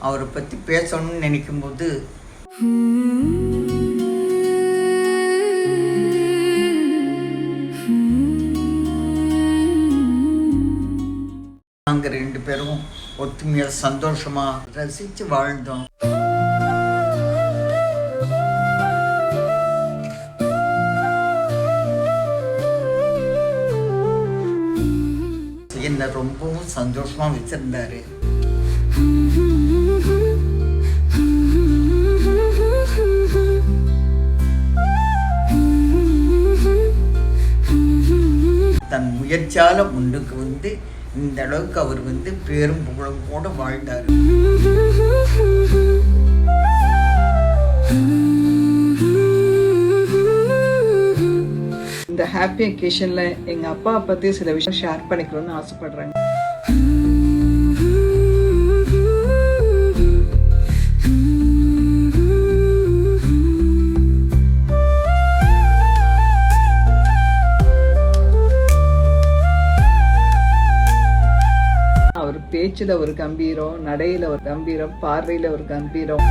அவரை பற்றி பேசணும்னு நினைக்கும்போது நாங்கள் 2 பேரும் ஒத்துமையாக சந்தோஷமாக ரசித்து வாழ்ந்தோம். என்னை ரொம்பவும் சந்தோஷமாக வச்சுருந்தாரு. தன் முயற்சியால் முன்னுக்கு வந்து இந்த அளவுக்கு அவர் வந்து பேரும் புகழும் கூட வாழ்ந்தார். இந்த ஹாப்பி அக்கேஷன்ல எங்க அப்பா பத்தி சில விஷயம் ஷேர் பண்ணிக்கணும்னு ஆசைப்படுறாங்க. அவர் பேச்சுல ஒரு கம்பீரம், நடையில ஒரு கம்பீரம், பார்வையில ஒரு கம்பீரம்.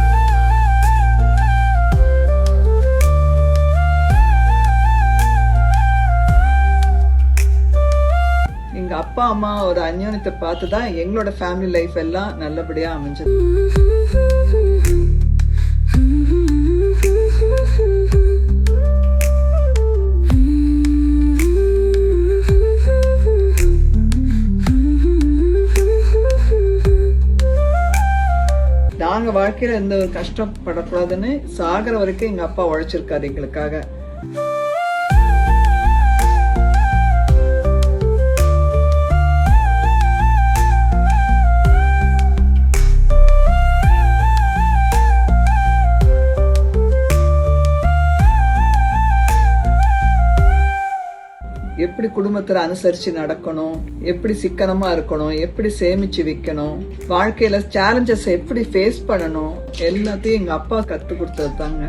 எங்க அப்பா அம்மா ஒரு அந்யோன்யத்தை பார்த்துதான் எங்களோட ஃபேமிலி லைஃப் எல்லாம் நல்லபடியா அமைஞ்சது. நாங்க வாழ்க்கையில எந்த ஒரு கஷ்டப்படக்கூடாதுன்னு சாகர வரைக்கும் எங்க அப்பா உழைச்சிருக்காரு எங்களுக்காக. எப்படி குடும்பத்துல அனுசரிச்சு நடக்கணும், எப்படி சிக்கனமா இருக்கணும், எப்படி சேமிச்சு வைக்கணும், வாழ்க்கையில சேலஞ்சஸ் எப்படி ஃபேஸ் பண்ணணும், எல்லாத்தையும் எங்க அப்பா கத்து கொடுத்தது தாங்க.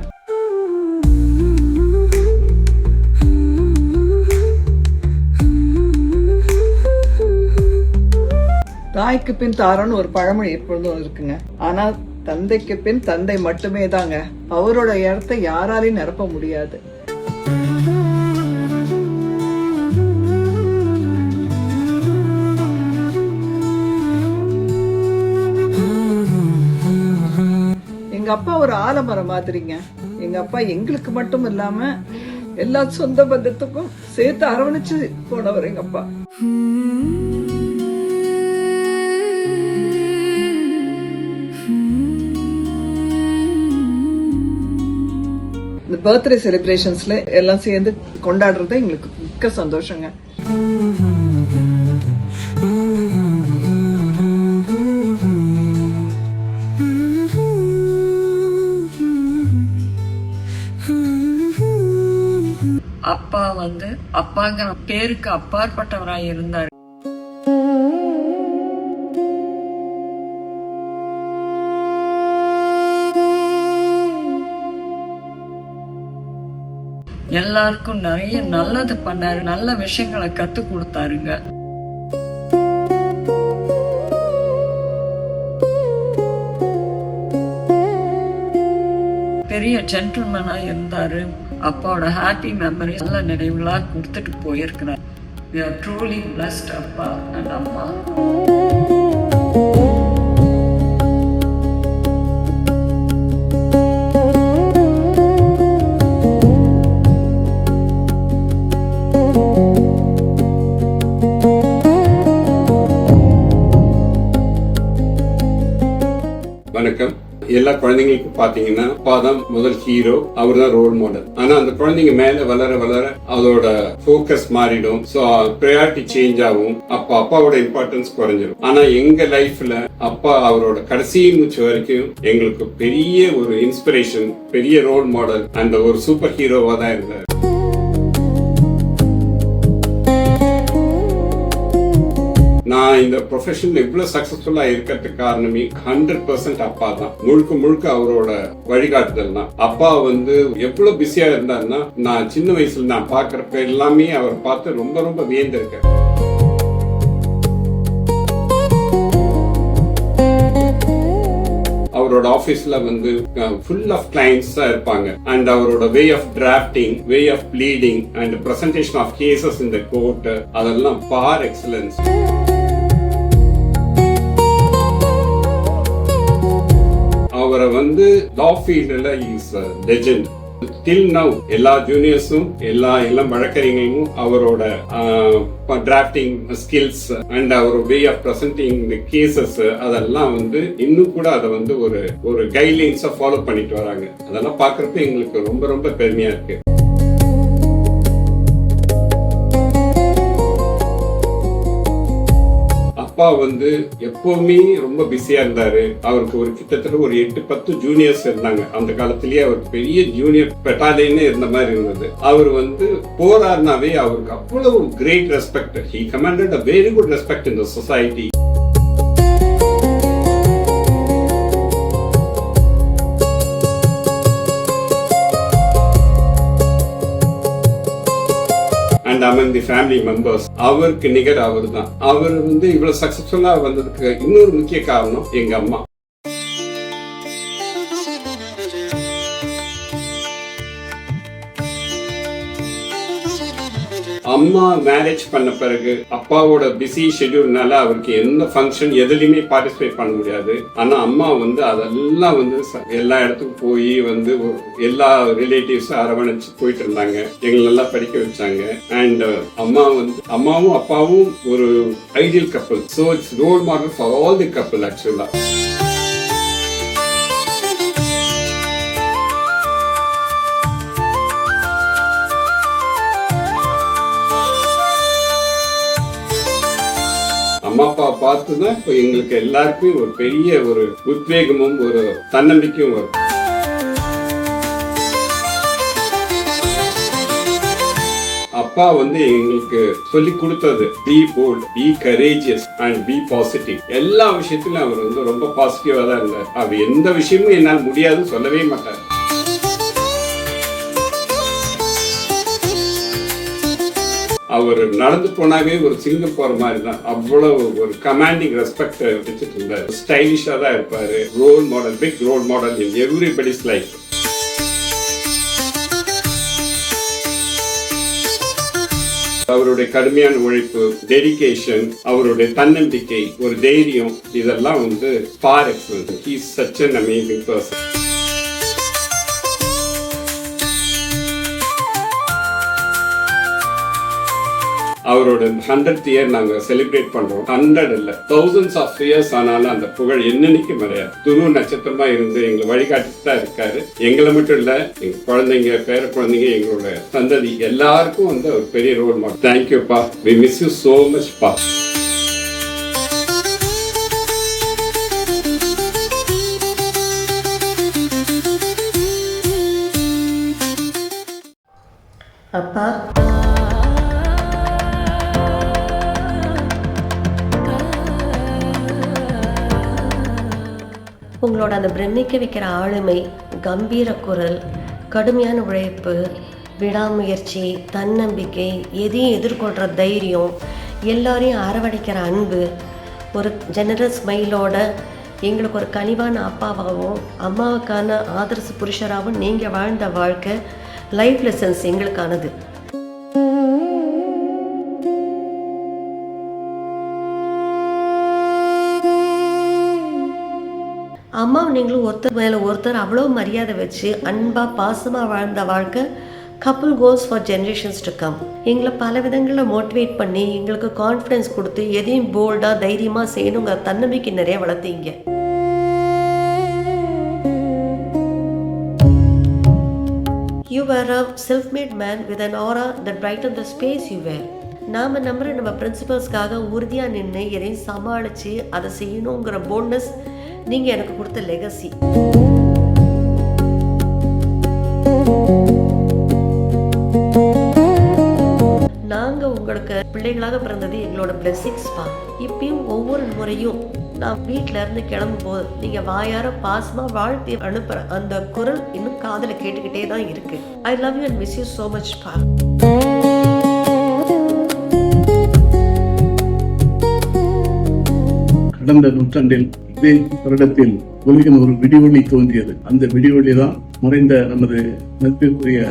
தாய்க்கு பின் தாரன்னு ஒரு பழமொழி எப்பொழுதும் இருக்குங்க. ஆனா தந்தைக்கு பின் தந்தை மட்டுமே தாங்க. அவரோட இடத்தை யாராலையும் நிரப்ப முடியாது. எங்க அப்பா ஒரு ஆலமரம் மாதிரிங்க. எங்க அப்பா எங்களுக்கு மட்டும் இல்லாம எல்லா சொந்த பந்தத்துக்கும் சேர்த்து அரவணைச்சு போனவர் எங்க அப்பா. இந்த பர்த்டே செலிப்ரேஷன்ஸ்ல எல்லாம் சேர்ந்து கொண்டாடுறது எங்களுக்கு மிக்க சந்தோஷங்க. அப்பா வந்து அப்பாங்கிற பேருக்கு அப்பாற்பட்டவராய் இருந்தார். எல்லாருக்கும் நிறைய நல்லது பண்ணாரு, நல்ல விஷயங்களை கத்து கொடுத்தாருங்க. பெரிய ஜென்டில்மேனா இருந்தாரு. அப்பாவோட ஹாப்பி மெமரி நல்ல நினைவுகளா கொடுத்துட்டு போயிருக்கிறார். We are truly blessed அப்பா and அம்மா. வணக்கம். எல்லா குழந்தைங்களுக்கும் பாத்தீங்கன்னா அப்பா தான் முதல் ஹீரோ, அவர் தான் ரோல் மாடல். ஆனா அந்த குழந்தைங்க மேல வளர வளர அதோட போக்கஸ் மாறிடும். சோ ப்ரையாரிட்டி சேஞ்ச் ஆகும். அப்ப அப்பாவோட இம்பார்ட்டன்ஸ் குறைஞ்சிடும். ஆனா எங்க லைஃப்ல அப்பா அவரோட கடைசி மூச்சு வரைக்கும் எங்களுக்கு பெரிய ஒரு இன்ஸ்பிரேஷன், பெரிய ரோல் மாடல், அந்த ஒரு சூப்பர் ஹீரோவா தான் இருந்தார். நான் இந்த ப்ரொஃபஷன்ல இவ்வளவு சக்சஸ்ஃபுல்லா இருக்கிறதுக்கு காரணமே 100% அப்பா தான். முழுக்க முழுக்க அவரோட வழிகாட்டுதல் தான். அப்பா வந்து எவ்வளவு பிஸியா இருந்தாருன்னா, நான் சின்ன வயசுல நான் பாக்குறப்ப எல்லாமே அவர் பார்த்து ரொம்ப ரொம்ப வியந்திருக்கேன். ஆபீஸ்ல வந்து ஃபுல் ஆஃப் கிளைண்ட்ஸ் இருப்பாங்க. அண்ட் அவரோட way of drafting, way of pleading and presentation of cases in the court, அதெல்லாம் பார் எக்ஸலன்ஸ். அவரை வந்து லா ஃபீல்ட்ல இஸ் லெஜெண்ட். டில் நவ் எல்லா ஜூனியர்ஸும் எல்லா வழக்கறிஞர்களும் அவரோட டிராஃப்டிங் ஸ்கில்ஸ் அண்ட் அவர் வே ஆஃப் பிரசன்டிங் கேசஸ் அதெல்லாம் வந்து இன்னும் கூட அதை வந்து ஒரு கைட்லைன்ஸா ஃபாலோ பண்ணிட்டு வராங்க. அதெல்லாம் பாக்குறப்ப எங்களுக்கு ரொம்ப ரொம்ப பெருமையா இருக்கு. அப்பா வந்து எப்பவுமே ரொம்ப பிஸியா இருந்தாரு. அவருக்கு கிட்டத்தட்ட ஒரு 8-10 ஜூனியர்ஸ் இருந்தாங்க. அந்த காலத்திலேயே அவருக்கு பெரிய ஜூனியர் பெட்டாலியனே இருந்த மாதிரி இருந்தது. அவர் வந்து போறாருனாவே அவருக்கு அவ்வளவு great respect. He commanded a very good respect in the society. among the family members அவருக்கு நிகர் அவர் தான். அவர் வந்து இவ்வளவு சக்சஸ்ஃபுல்லா வந்ததுக்கு இன்னொரு முக்கிய காரணம் எங்க அம்மா. அம்மா மேரேஜ் பண்ண பிறகு அப்பாவோட பிஸி ஷெட்யூல்னால அவருக்கு எந்த ஃபங்க்ஷன் எதுலையுமே பார்ட்டிசிபேட் பண்ண முடியாது. ஆனா அம்மா வந்து அதெல்லாம் வந்து எல்லா இடத்துக்கும் போய் வந்து எல்லா ரிலேட்டிவ்ஸும் அரவணைச்சு போயிட்டு இருந்தாங்க. எங்களை நல்லா படிக்க வச்சாங்க. அண்ட் அம்மாவும் அப்பாவும் ஒரு ideal couple. So it's role model for all the couple ஆக்சுவலா. அம்மா அப்பா பார்த்துதான் இப்ப எங்களுக்கு எல்லாருக்கும் ஒரு பெரிய ஒரு உத்வேகமும் ஒரு தன்னம்பிக்கையும் வரும். அப்பா வந்து எங்களுக்கு சொல்லி கொடுத்தது be bold, be courageous and be positive. எல்லா விஷயத்திலும் அவர் வந்து ரொம்ப பாசிட்டிவா தான் இருந்தார். அவர் எந்த விஷயமும் என்னால் முடியாதுன்னு சொல்லவே மாட்டார். அவர் நடந்து போனாவே ஒரு சிங்கம் போற மாதிரி தான். அவ்வளவு ஒரு கமாண்டிங் ரெஸ்பெக்ட் வச்சுட்டு இருந்தார். ஸ்டைலிஷா தான் இருப்பாரு. Role model, big role model in everybody's life. அவருடைய கடுமையான உழைப்பு, டெடிகேஷன், அவருடைய தன்னம்பிக்கை, ஒரு தைரியம், இதெல்லாம் வந்து for excellence. He is such an amazing person. அவரோட 100th இயர் நாங்க செலிப்ரேட் பண்றோம். 100 இல்ல, thousands of years ஆனாலும் அந்த புகழ் என்னன்னைக்கு மறையாது. துருவ நட்சத்திரமா இருந்து எங்களை வழிகாட்டிட்டு தான் இருக்காரு. எங்களை மட்டும் இல்ல, எங்க குழந்தைங்க, பேர குழந்தைங்க, எங்களோட சந்ததி எல்லாருக்கும் வந்து ஒரு பெரிய ரோல் மாடல். தேங்க்யூ பா. We miss you so much பா. அப்பா, உங்களோட அந்த பிரமிக்க வைக்கிற ஆளுமை, கம்பீர குரல், கடுமையான உழைப்பு, விடாமுயற்சி, தன்னம்பிக்கை, எதையும் எதிர்கொள்கிற தைரியம், எல்லாரையும் அரவணைக்கிற அன்பு, ஒரு ஜெனரல் ஸ்மைலோட எங்களுக்கு ஒரு கனிவான அப்பாவாகவும் அம்மாவுக்கான ஆதர்ச புருஷராகவும் நீங்கள் வாழ்ந்த வாழ்க்கை லைஃப் லெசன்ஸ் எங்களுக்கானது. அம்மாவும் நீங்களும் ஒருத்தர் மேலே ஒருத்தர் அவ்வளோ மரியாதை வச்சு அன்பாக பாசமாக வாழ்ந்த வாழ்க்கை couple goals for generations to come. எங்களை பல விதங்களில் மோட்டிவேட் பண்ணி எங்களுக்கு கான்ஃபிடென்ஸ் கொடுத்து எதையும் போல்டாக தைரியமாக செய்யணுங்கிற தன்னம்பிக்கை நிறைய வளர்த்தீங்க. You were a self-made man with an aura that brightened the space you were. நாம் நம்புற நம்ம பிரின்சிபல்ஸ்க்காக உறுதியாக நின்று எதையும் சமாளித்து அதை செய்யணுங்கிற போல்ட்னஸ் நீங்கள் எனக்கு கொடுத்த லெகசி. நாங்கள் உங்களுக்கு பிள்ளைகளாக பிறந்தது எங்களோட பிளெஸிங்ஸ் பா. இப்பயும் ஒவ்வொரு முறையும் நான் வீட்டில இருந்து கிளம்பும் போது நீங்கள் வாயார பாசமாக வாழ்த்தி அனுப்புகிற அந்த குரல் இன்னும் காதில் கேட்டுக்கிட்டே தான் இருக்கு. I love you and miss you so much பா. கடந்த நூற்றாண்டில் இதே வருடத்தில் உலகின் ஒரு விடிவெளி தோன்றியது. அந்த விடிவெளி தான் மறைந்த நமது நட்பிற்குரிய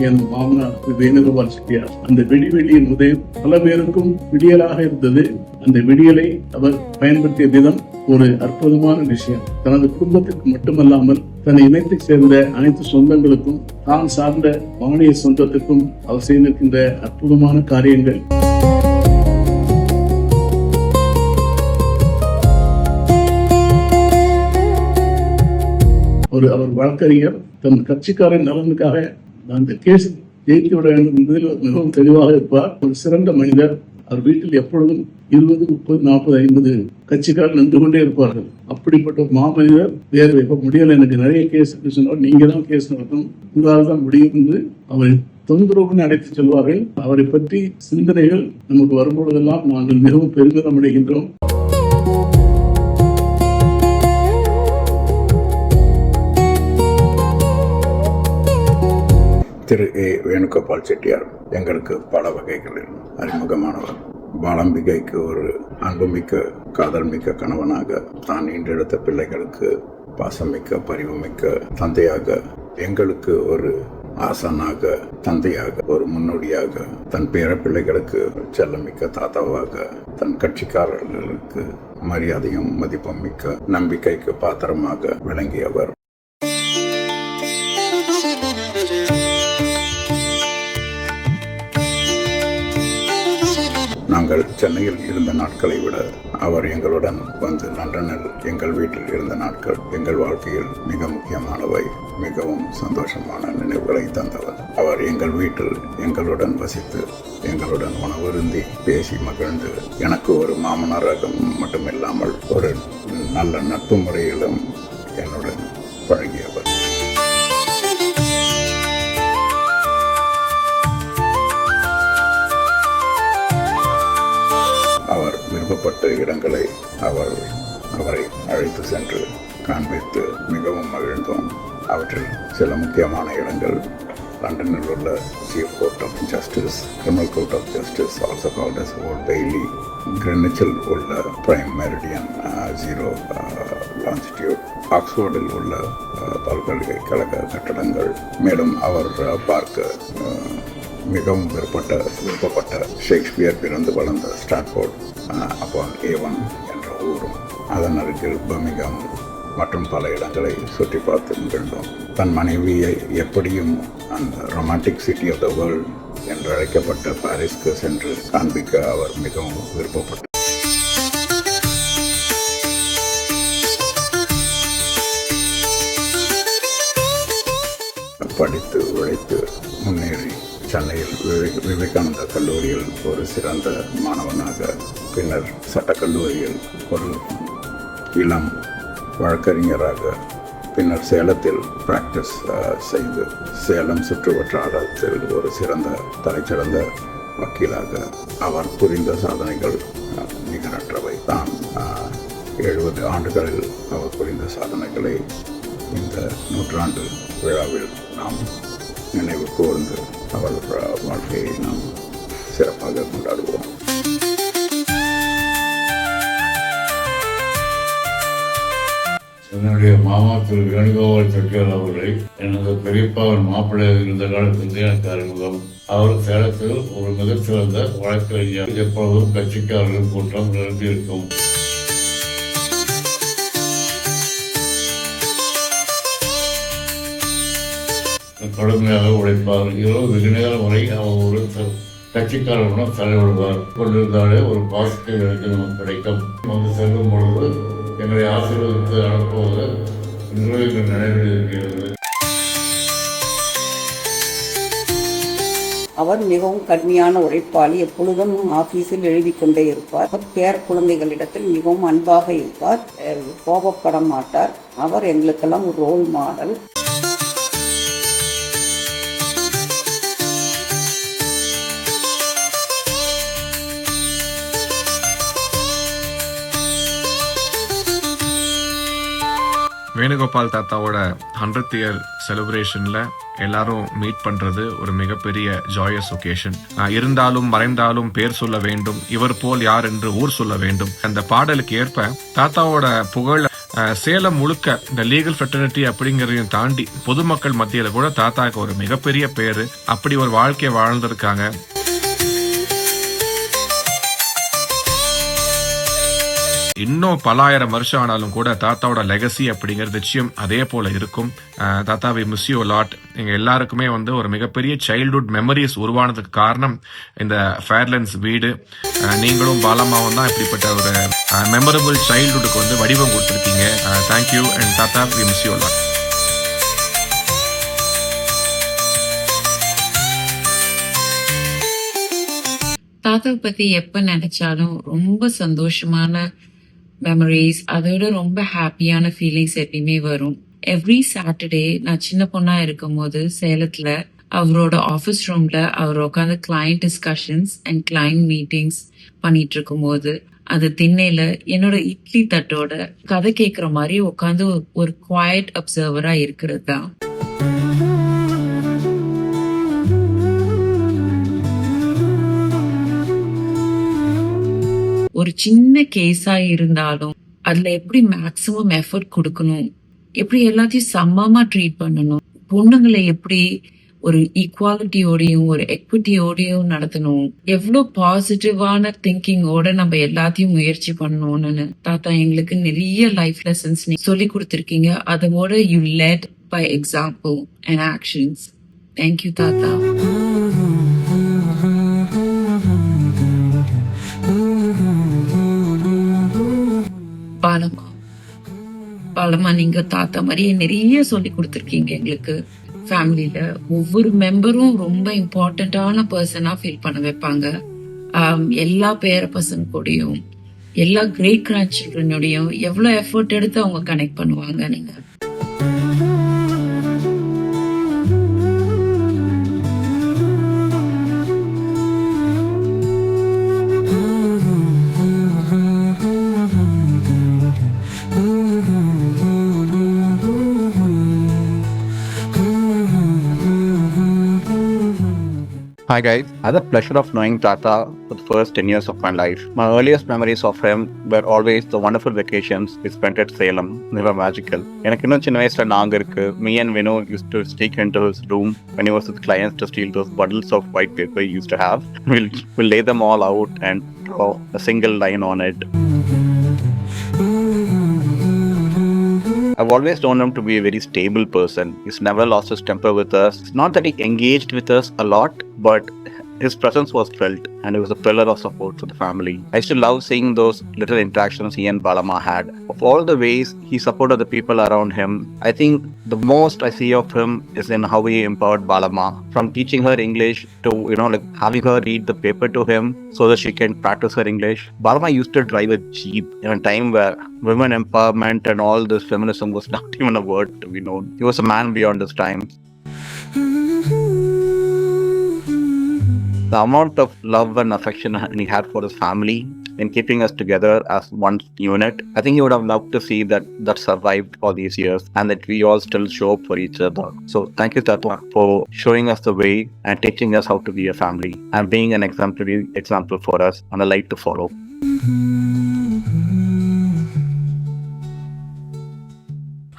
என் மாமனார் வேணுகோபால் செட்டியார். அந்த விடிவெளியின் உதயம் பல பேருக்கும் விடியலாக இருந்தது. அந்த விடியலை அவர் பயன்படுத்திய விதம் ஒரு அற்புதமான விஷயம். தனது குடும்பத்திற்கு மட்டுமல்லாமல் தன்னை இணைத்து சேர்ந்த அனைத்து சொந்தங்களுக்கும் தான் சார்ந்த வாணிய சொந்தத்துக்கும் அவர் செய்திருக்கின்ற அற்புதமான காரியங்கள். அவர் வழக்கறிஞர். தன் கட்சிக்காரன் நலனுக்காக அந்த கேஸ் ஜெயித்து விட வேண்டும் என்பதில் மிகவும் தெளிவாக இருப்பார். ஒரு சிறந்த மனிதர். அவர் வீட்டில் எப்பொழுதும் 20, 30, 40, 50 கட்சிக்காரர் நின்று கொண்டே இருப்பார்கள். அப்படிப்பட்ட மாமனிதர் வேறு எப்ப முடியல, எனக்கு நிறைய கேஸ் சொன்னால் நீங்க தான் கேஸ் நடத்தணும், உங்களால் தான் முடியும் என்று அவரை தொந்தரவுன்னு அழைத்து செல்வார்கள். அவரை பற்றி சிந்தனைகள் நமக்கு வரும்பொழுதெல்லாம் நாங்கள் மிகவும் பெருமிதம் அடைகின்றோம். திரு ஏ. வேணுகோபால் செட்டியார் எங்களுக்கு பல வகைகளில் அறிமுகமானவர். பாலம்பிகைக்கு ஒரு அன்புமிக்க காதல்மிக்க கணவனாக, தான் ஈன்றெடுத்த பிள்ளைகளுக்கு பாசமிக்க பரிவுமிக்க தந்தையாக, எங்களுக்கு ஒரு ஆசானாக, தந்தையாக, ஒரு முன்னோடியாக, தன் பேர பிள்ளைகளுக்கு செல்லமிக்க தாத்தாவாக, தன் கட்சிக்காரர்களுக்கு மரியாதையும் மதிப்பும் மிக்க நம்பிக்கைக்கு பாத்திரமாக விளங்கியவர். நாங்கள் சென்னையில் இருந்த நாட்களை விட அவர் எங்களுடன் வந்து லண்டனில் எங்கள் வீட்டில் இருந்த நாட்கள் எங்கள் வாழ்க்கையில் மிக முக்கியமானவை, மிகவும் சந்தோஷமான நினைவுகளை தந்தவர். அவர் எங்கள் வீட்டில் எங்களுடன் வசித்து எங்களுடன் உணவருந்தி பேசி மகிழ்ந்து எனக்கு ஒரு மாமனாராக மட்டுமில்லாமல் ஒரு நல்ல நட்பு முறையிலும் என்னுடன் பழகியவர். அவர் விருப்பப்பட்ட இடங்களை அவரை அழைத்து சென்று காண்பித்து மிகவும் மகிழ்ந்தோம். அவற்றில் சில முக்கியமான இடங்கள் லண்டனில் உள்ள chief court of justice, criminal court of justice, also called as old bailey, கிரெனிச்சில் உள்ள பிரைம் மெரிடியன் 0 லாஞ்சிடியூட், ஆக்ஸ்போர்டில் உள்ள பல்கலைக்கழக கட்டடங்கள், மேலும் அவர் பார்க்க மிகவும் விருப்பப்பட்ட ஷேக்ஸ்பியர் பிறந்து வளர்ந்த ஸ்டாட்ஃபோர்ட் அப்பான் ஏவன் என்ற ஊரும், அதன் அருகில் பர்மிங்ஹாம் மற்றும் பல இடங்களை சுற்றி பார்த்து நிகழ்ந்தோம். தன் மனைவியை எப்படியும் அந்த romantic city of the world என்று அழைக்கப்பட்ட பாரிஸ்க்கு சென்று காண்பிக்க அவர் மிகவும் விருப்பப்பட்டார். படித்து உழைத்து முன்னேறி சென்னையில் விவேகானந்தா கல்லூரியில் ஒரு சிறந்த மாணவனாக, பின்னர் சட்டக்கல்லூரியில் ஒரு இளம் வழக்கறிஞராக, பின்னர் சேலத்தில் பிராக்டிஸ் செய்து சேலம் சுற்றுவட்டாரத்தில் ஒரு சிறந்த தலைச்சிறந்த வக்கீலாக அவர் புரிந்த சாதனைகள் நிகரற்றவை. தான் 70 ஆண்டுகளில் அவர் புரிந்த சாதனைகளை இந்த நூற்றாண்டு விழாவில் நாம் நினைவு கூர்ந்து அவர் வாழ்க்கையை நாம் சிறப்பாக கொண்டாடுவோம். என்னுடைய மாமா திரு வேணுகோபால் செட்டியார் அவர்களை எனது பெரியப்பாவின் மாப்பிள்ளையாக இருந்த காலத்திலிருந்து எனக்கு அறிமுகம். அவர் சேலத்தில் ஒரு மிகச்சிறந்த வழக்கறிஞர். எப்பொழுதும் கட்சிக்காரர்கள் கூட்டம் நிரம்பியிருக்கும். கடுமையாக உழைப்பார். இரவு வெகு நேரம் வரை அவர் ஒரு கட்சிக்காரர்களுடன் செலவிடுவார். கொண்டிருந்தாலே ஒரு பாசிட்டிவ் எனக்கு நமக்கு கிடைக்கும். வந்து செல்லும் பொழுது எங்களை ஆசீர்வதித்து அனுப்புவது இன்று எங்கள் நினைவில் இருக்கிறது. அவர் மிகவும் கடுமையான உழைப்பாளி. எப்பொழுதும் ஆபீஸில் எழுதி கொண்டே இருப்பார். பேர குழந்தைகளிடத்தில் மிகவும் அன்பாக இருப்பார். கோபப்பட மாட்டார். அவர் எங்களுக்கெல்லாம் ஒரு ரோல் மாடல். வேணுகோபால் தாத்தாவோட 100th இயர் செலிப்ரேஷன்ல எல்லாரும் மீட் பண்றது ஒரு மிகப்பெரிய ஜாயஸ் ஒகேஷன். இருந்தாலும் மறைந்தாலும் பேர் சொல்ல வேண்டும், இவர் போல் யார் என்று ஊர் சொல்ல வேண்டும். அந்த பாடலுக்கு ஏற்ப தாத்தாவோட புகழ் சேலம் முழுக்க இந்த லீகல் ஃப்ரெட்டர்னிட்டி அப்படிங்கிறதையும் தாண்டி பொதுமக்கள் மத்தியில கூட தாத்தாக்கு ஒரு மிகப்பெரிய பேரு, அப்படி ஒரு வாழ்க்கையை வாழ்ந்திருக்காங்க. இன்னும் பல ஆயிரம் வருஷம் ஆனாலும் கூட தாத்தாவோட லெகசி அப்படிங்கிறது நிச்சயம் அதே போல இருக்கும். தாத்தா வி மிஸ் யூ லாட். எங்க எல்லாருக்குமே ஒரு மிகப்பெரிய சைல்ட்ஹுட் மெமரிஸ் உருவானதுக்கு காரணம் இந்த ஃபேர்லன்ஸ் வீடு. நீங்களும் பாலம்மாவும் தான் இப்படிப்பட்ட ஒரு மெமரபிள் சைல்ட்ஹுட்டுக்கு வடிவம் கொடுத்துருக்கீங்க. தேங்க்யூ அண்ட் தாத்தா வி மிஸ் யூ லாட். தாத்தாவை பத்தி எப்ப நினைச்சாலும் ரொம்ப சந்தோஷமான மெமரிஸ், அதோட ரொம்ப ஹாப்பியான ஃபீலிங்ஸ் எப்பயுமே வரும். எவ்ரி சாட்டர்டே நான் சின்ன பொண்ணா இருக்கும் போது சேலத்துல அவரோட ஆஃபீஸ் ரூம்ல அவர் உட்காந்து client discussions and client meetings பண்ணிட்டு இருக்கும் போது அது திண்ணையில என்னோட இட்லி தட்டோட கதை கேட்கிற மாதிரி உட்காந்து ஒரு குவாய்ட் அப்சர்வரா இருக்கிறது தான். ஒரு சின்ன கேஸா இருந்தாலும் அதுல எப்படி மேக்சிமம் எஃபர்ட் கொடுக்கணும், எப்படி எல்லாத்தையும் சமமா ட்ரீட் பண்ணணும், பொண்ணுங்களை எப்படி ஒரு ஈக்குவாலிட்டியோடையும் ஒரு எக்விட்டியோடையும் நடத்தணும், எவ்வளவு பாசிட்டிவான திங்கிங்கோட நம்ம எல்லாத்தையும் முயற்சி பண்ணணும்னு தாத்தா எங்களுக்கு நிறைய லைஃப் லெசன்ஸ் சொல்லி கொடுத்துருக்கீங்க. அதோட you led by example and actions. Thank you தாத்தா. பாலம்மா, நீங்க தாத்தா மாதிரியே நிறைய சொல்லி கொடுத்துருக்கீங்க எங்களுக்கு. ஃபேமிலியில ஒவ்வொரு மெம்பரும் ரொம்ப இம்பார்ட்டன்டான பர்சனா ஃபீல் பண்ண வைப்பாங்க. எல்லா பேர பசங்க கூடயும் எல்லா கிரேட் கிராண்ட் சில்ட்ரனோடையும் எவ்வளவு எஃபர்ட் எடுத்து அவங்க கனெக்ட் பண்ணுவாங்க. நீங்க Hi guys, I had the pleasure of knowing Tata for the first 10 years of my life. My earliest memories of him were always the wonderful vacations we spent at Salem. They were magical. எனக்கு இன்னும் சின்ன வயசுல நாங்க இருக்கு. Me and Vinu used to sneak into his room when he was with clients to steal those bundles of white paper he used to have. We'll lay them all out and draw a single line on it. I've always known him to be a very stable person. He's never lost his temper with us. It's not that he engaged with us a lot, but his presence was felt and he was a pillar of support for the family. I used to love seeing those little interactions he and Balamma had. Of all the ways he supported the people around him, I think the most I see of him is in how he empowered Balamma. From teaching her English to, having her read the paper to him so that she can practice her English. Balamma used to drive a jeep in a time where women empowerment and all this feminism was not even a word to be known. He was a man beyond his time. The amount of love and affection he had for his family in keeping us together as one unit, I think he would have loved to see that survived all these years and that we all still show up for each other. So thank you, Tata, for showing us the way and teaching us how to be a family and being an exemplary example for us and a light to follow.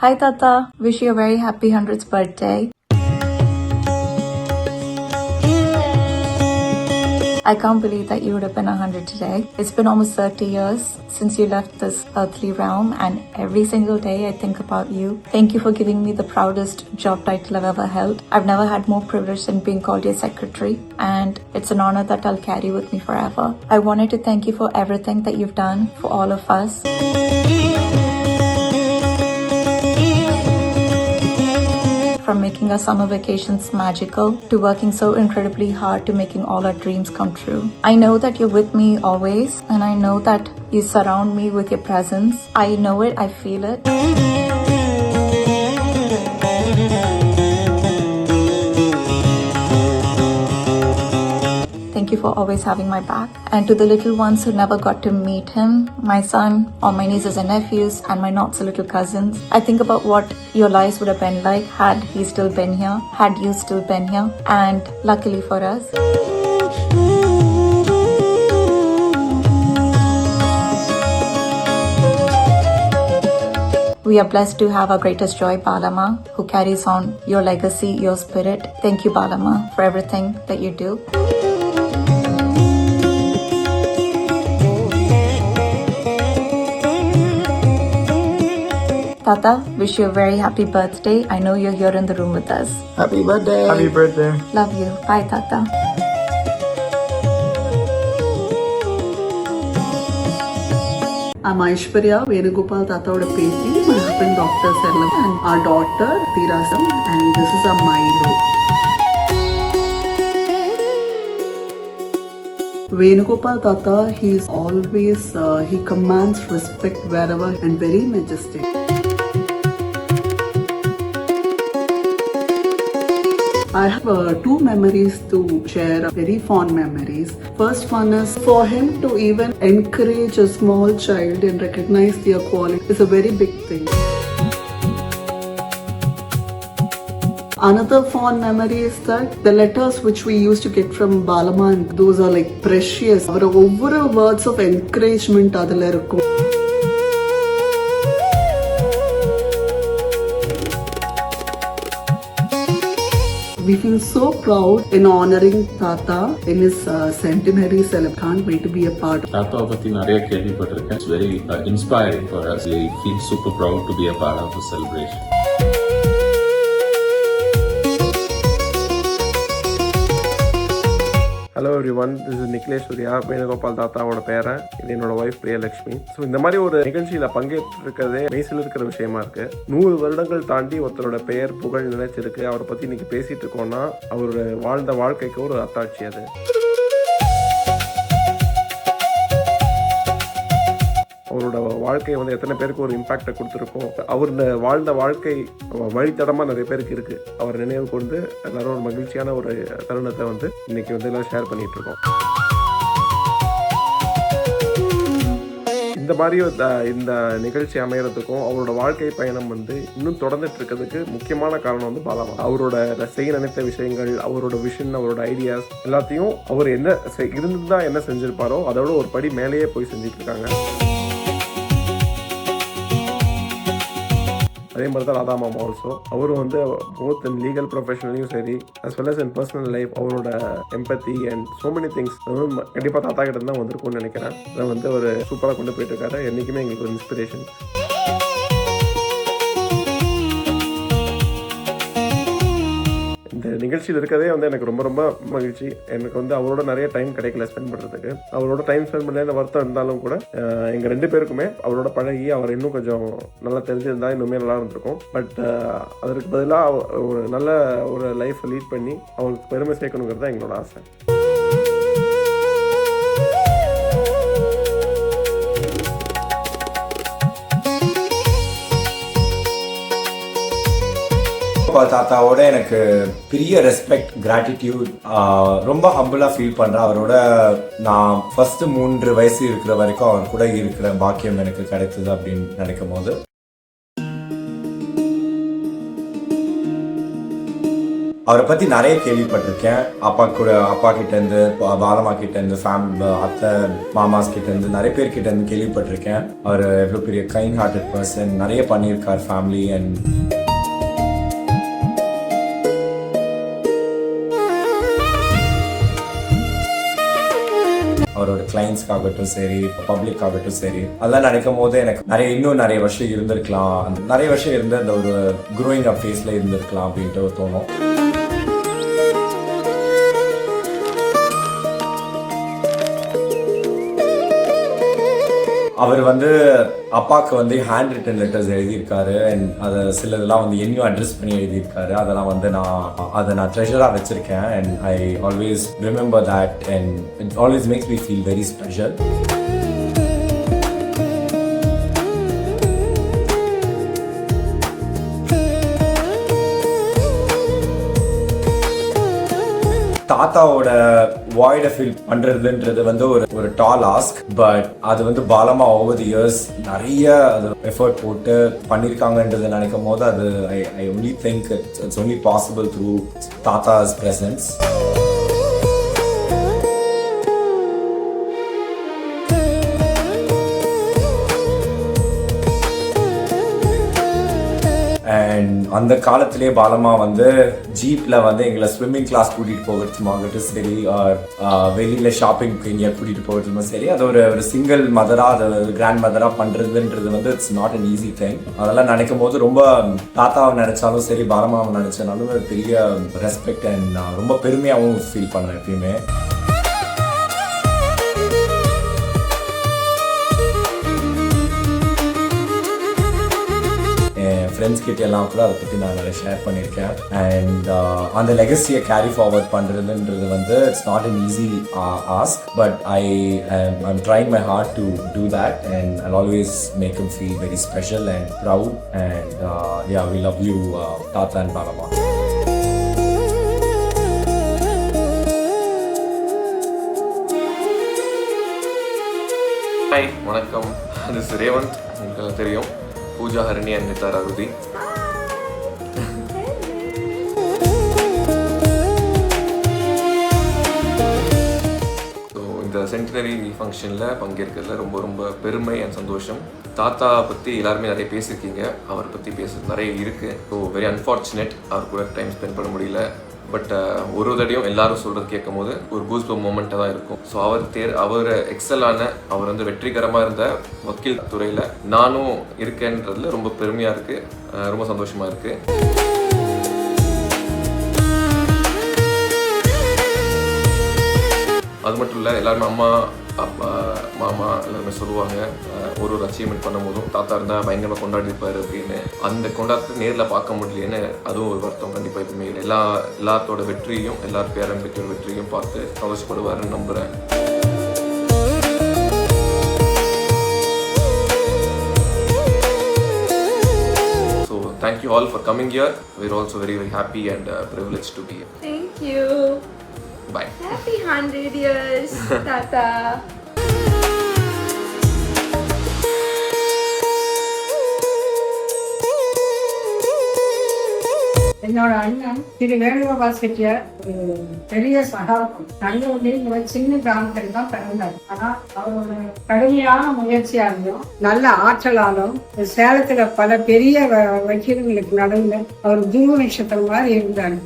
Hi Tata, wish you a very happy 100th birthday. I can't believe that you would have been 100 today. It's been almost 30 years since you left this earthly realm, and every single day I think about you. Thank you for giving me the proudest job title I've ever held. I've never had more privilege than being called your secretary, and it's an honor that I'll carry with me forever. I wanted to thank you for everything that you've done for all of us. From making our summer vacations magical to working so incredibly hard to making all our dreams come true. I know that you're with me always, and I know that you surround me with your presence. I know it, I feel it. Thank you for always having my back. And to the little ones who never got to meet him, my son, all my nieces and nephews, and my not so little cousins, I think about what your lives would have been like had he still been here, had you still been here, and luckily for us, We are blessed to have our greatest joy, Balama, who carries on your legacy, your spirit. Thank you, Balama, for everything that you do. Tata, wish you a very happy birthday. I know you're here in the room with us. Happy birthday. Happy birthday. Love you. Bye, Tata. I'm Aishwarya Venugopal Tataoda Peti. My husband Dr. Selvam and our daughter Tirasam, and this is our Milo. Venugopal Tata, he's always, he commands respect wherever and very majestic. I have two memories to share, very fond memories. First one is for him to even encourage a small child and recognize their quality is a very big thing. Another fond memory is that the letters which we used to get from Balama, those are like precious. Our overall words of encouragement adula irukum. We feel so proud in honoring Tata in his centenary celebration. Can't wait to be a part of. Tata பத்தி நிறைய கேள்விப்பட்டிருக்கேன். It's very inspiring for us. We feel super proud to be a part of the celebration. Hello everyone, this is Niklesh Surya, Venugopal தாத்தாவோட பேரன். இது என்னோட wife Priyalakshmi. So இந்த மாதிரி ஒரு நிகழ்ச்சியில் பங்கேற்றிருக்கிறதே மெய்சில் இருக்கிற விஷயமா இருக்கு. 100 வருடங்கள் தாண்டி ஒருத்தரோட பெயர் புகழ் நினைச்சிருக்கு. அவரை பற்றி இன்னைக்கு பேசிட்டு இருக்கோம்னா அவர் வாழ்ந்த வாழ்க்கைக்கு ஒரு அத்தாட்சி அது. அவரோட வாழ்க்கையை வந்து எத்தனை பேருக்கு ஒரு இம்பாக்டை கொடுத்துருக்கோம். அவர் வாழ்ந்த வாழ்க்கை வழித்தடமாக நிறைய பேருக்கு இருக்குது. அவர் நினைவு கொண்டு எல்லாரும் ஒரு மகிழ்ச்சியான ஒரு தருணத்தை வந்து இன்னைக்கு வந்து எல்லாம் ஷேர் பண்ணிட்டு இருக்கோம். இந்த மாதிரி இந்த நிகழ்ச்சி அமையறதுக்கும் அவரோட வாழ்க்கை பயணம் வந்து இன்னும் தொடர்ந்துட்டு இருக்கிறதுக்கு முக்கியமான காரணம் வந்து பாலாமா. அவரோட செய்ய நினைத்த விஷயங்கள், அவரோட விஷன், அவரோட ஐடியாஸ் எல்லாத்தையும் அவர் என்ன இருந்துதான் என்ன செஞ்சிருப்பாரோ அதோட ஒரு படி மேலேயே போய் செஞ்சுட்டு இருக்காங்க. அதே மாதிரி தான் ராதா மாமா ஆல்சோ. அவரும் வந்து போத் இன் லீகல் ப்ரொஃபஷனலையும் சரி அஸ் வெல் அஸ் இன் பர்சனல் லைஃப் அவரோட எம்பத்தி அண்ட் ஸோ மெனி திங்ஸ் கண்டிப்பாக தாத்தா கிட்ட தான் வந்திருக்கும்னு நினைக்கிறேன். அதை வந்து அவர் சூப்பராக கொண்டு போயிட்டு இருக்காரு. என்றைக்குமே எங்களுக்கு ஒரு இன்ஸ்பிரேஷன். இந்த நிகழ்ச்சியில் இருக்கதே வந்து எனக்கு ரொம்ப ரொம்ப மகிழ்ச்சி. எனக்கு வந்து அவரோட நிறைய டைம் கிடைக்கல ஸ்பெண்ட் பண்ணுறதுக்கு. அவரோட டைம் ஸ்பெண்ட் பண்ண வருத்தம் இருந்தாலும் கூட எங்கள் 2 பேருக்குமே அவரோட பழகி அவர் இன்னும் கொஞ்சம் நல்லா தெரிஞ்சிருந்தா இன்னுமே நல்லா இருந்திருக்கும். பட் அதற்கு பதிலாக ஒரு நல்ல ஒரு லைஃப்பை லீட் பண்ணி அவருக்கு பெருமை சேர்க்கணுங்கிறது தான் எங்களோட ஆசை. தாத்தாவோட எனக்கு பெரிய ரெஸ்பெக்ட், கிராட்டிடியூட், ரொம்ப ஹம்பிளா ஃபீல் பண்றேன். அவரோட நான் ஃபர்ஸ்ட் 3 வயசு இருக்கிற வரைக்கும் அவர் கூட இருக்கிற பாக்கியம் எனக்கு கிடைத்தது அப்படின்னு நினைக்கும் போது அவரை பத்தி நிறைய கேள்விப்பட்டிருக்கேன். அப்பா கிட்ட இருந்து, பாலமா கிட்ட இருந்து, அத்தை மாமாஸ் கிட்ட இருந்து, நிறைய பேர் கிட்ட இருந்து கேள்விப்பட்டிருக்கேன். அவர் எவ்வளவு பெரிய கைண்ட் ஹார்ட்டட் பர்சன், நிறைய பண்ணியிருக்கார் ஃபேமிலி அண்ட் அவரோட கிளைண்ட்ஸ்க்காகட்டும் சரி, பப்ளிக் ஆகட்டும் சரி, அதெல்லாம் நினைக்கும் போது எனக்கு இன்னும் நிறைய வருஷம் இருந்திருக்கலாம், நிறைய வருஷம் இருந்து அந்த ஒரு க்ரோயிங் அப் ஃபேஸ்ல இருந்திருக்கலாம் அப்படின்ட்டு தோணும். அவர் வந்து அப்பாவுக்கு வந்து ஹேண்ட் ரிட்டன் லெட்டர்ஸ் எழுதியிருக்காரு அண்ட் அதை சிலதெல்லாம் வந்து என்னையும் அட்ரஸ் பண்ணி எழுதியிருக்காரு. அதெல்லாம் வந்து நான் ட்ரெஷராக வச்சிருக்கேன் and I always remember that and it always makes me feel very special. தாத்தாவோட வாய்டை ஃபில் பண்றதுன்றது வந்து ஒரு டால் ஆஸ்க். பட் அது வந்து பாலமா ஓவர் தி இயர்ஸ் நிறைய அது எஃபர்ட் போட்டு பண்ணியிருக்காங்கன்றது நினைக்கும் போது அது I only think it's only possible through தாத்தாஸ் பிரசன்ஸ். அண்ட் அந்த காலத்திலே பாலமா வந்து ஜீப்ல வந்து எங்களை ஸ்விம்மிங் கிளாஸ் கூட்டிட்டு போகிறதுமாகட்டும் சரி, வெளியில ஷாப்பிங் எங்கேயா கூட்டிட்டு போகிறதுமா சரி, அது ஒரு சிங்கிள் மதரா, அதை கிராண்ட் மதரா பண்றதுன்றது வந்து it's not an easy thing. அதெல்லாம் நினைக்கும் போது ரொம்ப தாத்தாவை நினைச்சாலும் சரி, பாலமாவை நினைச்சாலும் ஒரு பெரிய ரெஸ்பெக்ட் அண்ட் ரொம்ப பெருமையாகவும் ஃபீல் பண்ணேன் எப்பயுமே. ஃப்ரெண்ட்ஸ் கிட்ட எல்லாம் கூட அதை பற்றி நான் நிறைய ஷேர் பண்ணியிருக்கேன். அண்ட் அந்த லெகசியை கேரி ஃபார்வர்ட் பண்ணுறதுன்றது வந்து it's not an easy ask, but I'm trying my hard to do that, and I'll always make him feel very special and proud. And yeah, we love you, Tata and Balama. Hi, வணக்கம். This Revanth. உங்களுக்கு தெரியும், Pooja Harini and Nita ரகுதி. So இந்த centenary ஃபங்க்ஷனில் பங்கேற்கிறதுல ரொம்ப ரொம்ப பெருமை and சந்தோஷம். தாத்தா பற்றி எல்லாருமே நிறைய பேசியிருக்கீங்க, அவரை பற்றி பேசுறது நிறைய இருக்குது. ஸோ வெரி அன்ஃபார்ச்சுனேட் அவர் கூட டைம் ஸ்பெண்ட் பண்ண முடியல. பட் ஒரு தடையும் எல்லாரும் சொல்கிறது கேட்கும் போது ஒரு கூஸ்பம் மூமெண்ட்டாக தான் இருக்கும். ஸோ அவர் எக்ஸலான, அவர் வந்து வெற்றிகரமாக இருந்த வக்கீல் துறையில் நானும் இருக்கேன்றதுல ரொம்ப பெருமையாக இருக்குது, ரொம்ப சந்தோஷமாக இருக்குது. அது மட்டும் இல்லை, எல்லாருமே அம்மா அப்பா மாமா எல்லாருமே சொல்லுவாங்க, ஒரு அச்சீவ்மெண்ட் பண்ணும்போதும் தாத்தா இருந்தால் பயங்கரமாக கொண்டாடி இருப்பார் அப்படின்னு. அந்த கொண்டாட்டத்தை நேரில் பார்க்க முடியலன்னு அதுவும் ஒரு வருத்தம் கண்டிப்பாக எப்பவுமே. எல்லாத்தோட வெற்றியும், எல்லார் பேரம்பேத்தியோட வெற்றியும் பார்த்து சந்தோஷப்படுவாருன்னு நம்புகிறேன். So thank you all for coming here. We're also very very happy and privileged to be here. Thank you. Bye. Happy 100 years, Tata. என்னோட அண்ணன் திரு வேணுகோபால் செட்டியார் ஒரு பெரிய சகாப்தம். நல்ல சின்ன கிராமத்தில் தான் பிறந்தார். ஆனா அவரோட கடுமையான முயற்சியாலும் நல்ல ஆற்றலாலும் சேலத்துல பல பெரிய வக்கீல்களுக்கு நடுவில் அவர் துருவ நட்சத்திரம் மாதிரி இருந்தார்.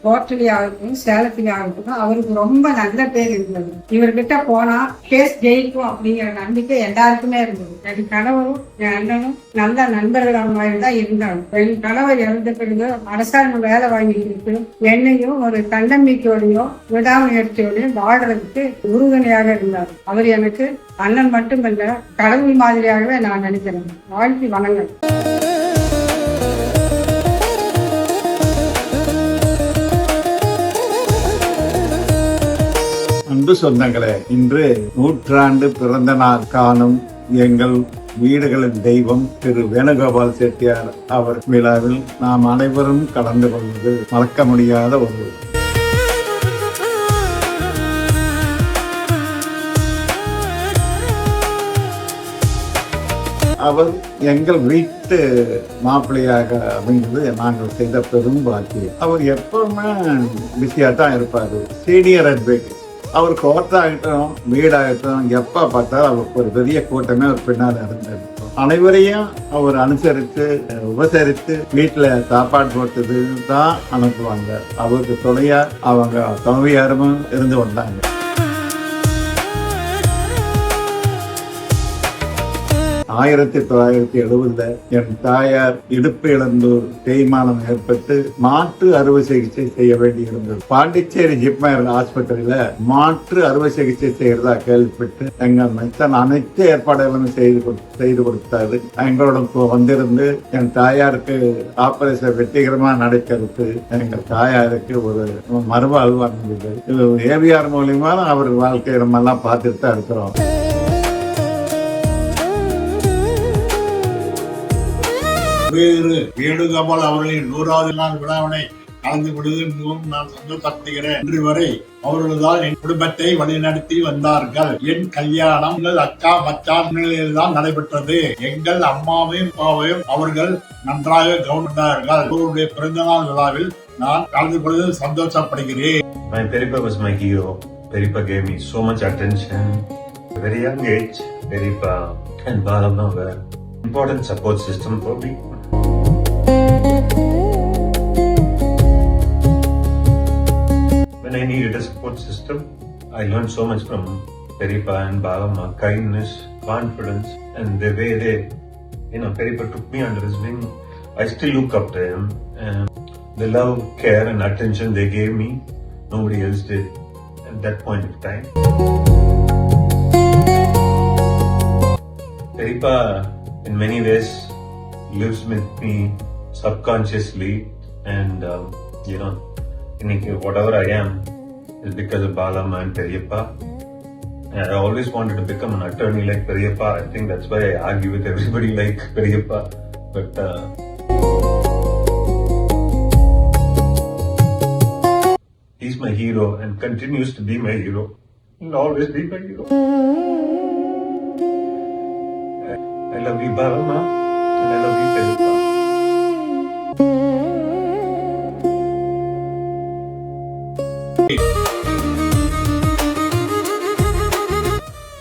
கோட்டலியாகட்டும் சேலத்திலாகட்டும் அவருக்கு ரொம்ப நல்ல பேர் இருந்தது. இவர்கிட்ட போனா கேஸ் ஜெயிக்கும் அப்படிங்கிற நம்பிக்கை எல்லாருக்குமே இருந்தது. என் கணவரும் என் அண்ணனும் நல்ல நண்பர்கள் மாதிரி தான் இருந்தாங்க. என் கணவர் இறந்த பிறகு அரசாங்கம் வேலை வாங்கிட்டு என்னையும் ஒரு தன்னம்பிக்கையோடையும் விடாமுயற்சியோடையும் வாழ்றதுக்கு உறுதுணையாக இருந்தார். அவர் எனக்கு அண்ணன் மட்டுமல்ல, கடவுள் மாதிரியாகவே நான் நினைக்கிறேன். வாழ்த்தி வணங்கல். அன்பு சொந்தங்களே, இன்று நூற்றாண்டு பிறந்த நாள் காணும் எங்கள் வீடுகளின் தெய்வம் திரு வேணுகோபால் செட்டியார் அவர் விழாவில் நாம் அனைவரும் கலந்து கொள்வது மறக்க முடியாத ஒரு அவர் எங்கள் வீட்டு மாப்பிள்ளையாக அமைந்தது நாங்கள் செய்த பெரும் பாக்கியம். அவர் எப்பவுமே பிஸியா தான் இருப்பாரு. Senior advocate. அவர் கோர்ட்டாகட்டும் வீடாகட்டும் எப்போ பார்த்தாலும் அவருக்கு ஒரு பெரிய கூட்டமே அவர் பின்னால் இருந்திருக்கும். அனைவரையும் அவர் அனுசரித்து உபசரித்து வீட்டில் சாப்பாடு போட்டது தான் அனுப்புவாங்க. அவருக்கு துணையா அவங்க துணைவியாரும் இருந்து வந்தாங்க. ஆயிரத்தி 1970 என் தாயார் இடுப்பு இழந்து தேய்மானம் ஏற்பட்டு மாற்று அறுவை சிகிச்சை செய்ய வேண்டி இருந்தது. பாண்டிச்சேரி ஜிப்மர் ஆஸ்பத்திரியில மாற்று அறுவை சிகிச்சை செய்யறதா கேள்விப்பட்டு எங்கள் மைத்தன் அனைத்து ஏற்பாடுகளும் செய்து கொடுத்தாரு. எங்களோட வந்திருந்து என் தாயாருக்கு ஆபரேஷன் வெற்றிகரமா நடைபெறுத்து எங்கள் தாயாருக்கு ஒரு மறுவாழ்வு அடைந்தது. இது ஏவிஆர் மூலியமா அவர் வாழ்க்கை நம்ம எல்லாம் பார்த்துட்டு தான் இருக்கிறோம். வேணுகோபால் அவர்களின் 100வது நாள் விழாவினை கலந்து கொள்வதில் மிகவும் நான் சந்தோஷப்படுகிறேன். இன்று வரை அவர்கள்தான் என் குடும்பத்தை வழிநடத்தி வந்தார்கள். என் கல்யாணம் அக்கா மச்சான் முன்னிலையில்தான் நடைபெற்றது. எங்கள் அம்மாவையும் அப்பாவையும் அவர்கள் நன்றாக கவனித்தார்கள். அவருடைய பிறந்த நாள் விழாவில் நான் கலந்து கொள்வதில் சந்தோஷப்படுகிறேன். My Peripa was my hero. Peripa gave me so much attention. Very young age, Peripa and Balama were important support system for me. When I needed a support system, I learned so much from Peripa and Balama. Kindness, confidence, and the way they, Peripa took me under his wing. I still look up to him. And the love, care, and attention they gave me, nobody else did at that point of time. Peripa, in many ways, lives with me subconsciously, and whatever I am is because of Balama and Peripa. And I always wanted to become an attorney like Peripa. I think that's why I argue with everybody like Peripa. But he's my hero and continues to be my hero. He'll always be my hero. I love you, Balama, and I love you, Peripa.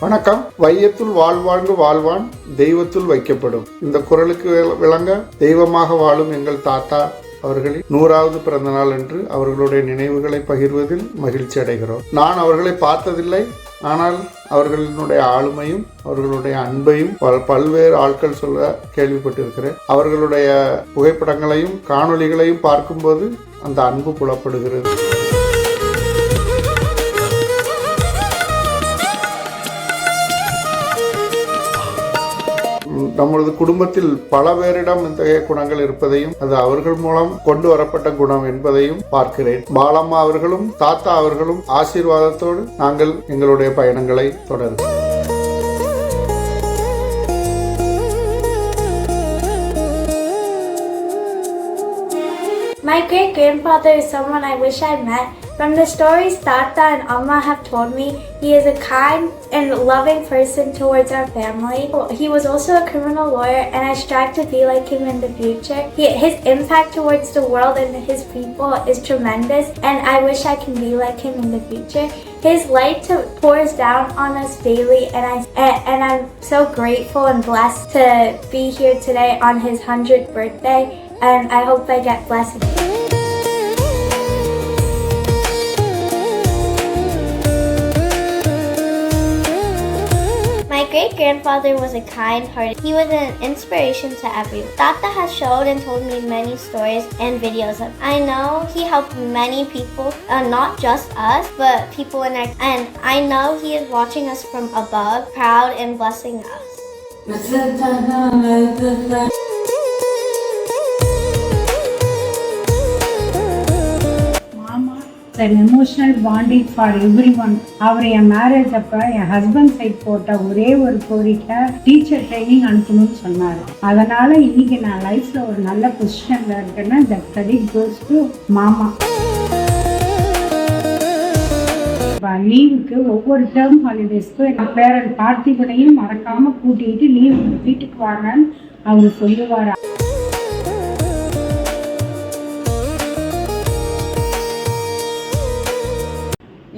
வணக்கம். வையத்துள் வாழ்வாங்கு வாழ்வான் தெய்வத்துள் வைக்கப்படும். இந்த குரலுக்கு விளங்க தெய்வமாக வாழும் எங்கள் தாத்தா அவர்களின் 100வது பிறந்த நாள் என்று அவர்களுடைய நினைவுகளை பகிர்வதில் மகிழ்ச்சி அடைகிறோம். நான் அவர்களை பார்த்ததில்லை, ஆனால் அவர்களுடைய ஆளுமையும் அவர்களுடைய அன்பையும் பல்வேறு ஆட்கள் சொல்ல கேள்விப்பட்டிருக்கிறேன். அவர்களுடைய புகைப்படங்களையும் காணொளிகளையும் பார்க்கும்போது அந்த அன்பு புலப்படுகிறது. நமது குடும்பத்தில் பல பேரிடம் இத்தகைய குணங்கள் இருப்பதையும் அது அவர்கள் மூலம் கொண்டு வரப்பட்ட குணம் என்பதையும் பார்க்கிறேன். பாலம்மா அவர்களும் தாத்தா அவர்களும் ஆசீர்வாதத்தோடு நாங்கள் எங்களுடைய பயணங்களை தொடர்கிறோம். My great-grandfather is someone I wish I met. From the stories Tata and Amma have told me, he is a kind and loving person towards our family. He was also a criminal lawyer, and I strive to be like him in the future. His impact towards the world and his people is tremendous, and I wish I can be like him in the future. His light pours down on us daily, and I'm so grateful and blessed to be here today on his 100th birthday, and I hope I get blessed. My great-grandfather was a kind-hearted. He was an inspiration to everyone. Tata has showed and told me many stories and videos of. I know he helped many people, not just us, but people in our. And I know he is watching us from above, proud and blessing us. an emotional bonding for everyone. அவர் என் marriage அப்போ என் husband side போட்ட ஒரே ஒரு கோரிக்கை teacher training அனுப்பணும்னு சொன்னார். அதனால் இன்னைக்கு நான் லைஃப்பில் ஒரு நல்ல பொசிஷனில் இருக்கேன்னா த கிரெடிட் கோஸ் டு மாமா. லீவுக்கு ஒவ்வொரு டேர்ம் ஹாலிடேஸ்க்கும் எங்கள் பேரண்ட் பார்த்திபனையும் மறக்காமல் கூட்டிகிட்டு லீவுக்கு வீட்டுக்கு வாங்கன்னு அவர் சொல்லுவார்.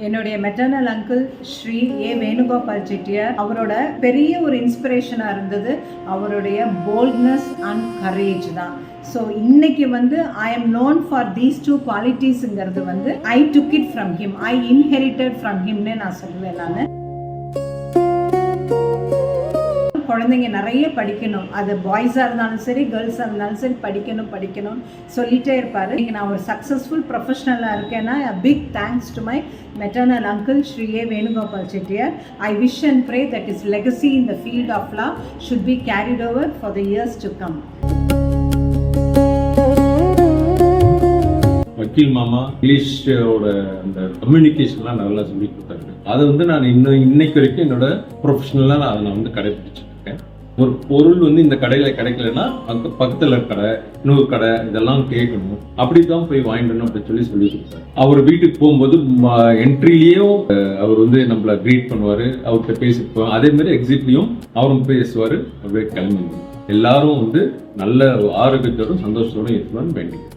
என்னுடைய maternal uncle Shri A Venugopal Chettiar அவரோட பெரிய ஒரு இன்ஸ்பிரேஷனாக இருந்தது அவருடைய போல்ட்னஸ் அண்ட் கரேஜ் தான். ஸோ இன்னைக்கு I am known for these two குவாலிட்டிஸுங்கிறது I took it from him, I inherited from ஹிம்னு நான் சொல்லுவேன். நான் குழந்தைங்க நிறைய படிக்கணும், அது பாய்ஸாக இருந்தாலும் சரி கேர்ள்ஸாக இருந்தாலும் சரி படிக்கணும் சொல்லிகிட்டே இருப்பார். இங்கே நான் ஒரு சக்ஸஸ்ஃபுல் ப்ரொஃபஷ்னலாக இருக்கேன்னா big thanks to my maternal uncle Shri A. Venugopal Chettiar. I wish and pray that his legacy in the field of law should be carried over for the years to come. வக்கீல் மாமா இங்கிலீஷோட அந்த கம்யூனிகேஷன்லாம் நல்லா சொல்லி கொடுத்தாரு. அதை நான் இன்னைக்கு வரைக்கும் என்னோட ப்ரொஃபஷனலாக நான் அதை கடைபிடிச்சிருக்கேன். ஒரு பொருள் இந்த கடையில் கிடைக்கலன்னா அந்த பக்கத்தில் கடை இன்னொரு கடை இதெல்லாம் கேட்கணும், அப்படிதான் போய் வாங்கிடணும் அப்படின்னு சொல்லி கொடுத்தாரு. அவர் வீட்டுக்கு போகும்போது என்ட்ரிலேயும் அவர் நம்மளை க்ரீட் பண்ணுவார், அவர்கிட்ட பேசிப்போம். அதே மாதிரி எக்ஸிட்லேயும் அவரும் பேசுவார். அப்படியே கிளம்பி எல்லாரும் நல்ல ஆரோக்கியத்தோடும் சந்தோஷத்தோடும் இருக்கணும்னு வேண்டிக்கிறேன்.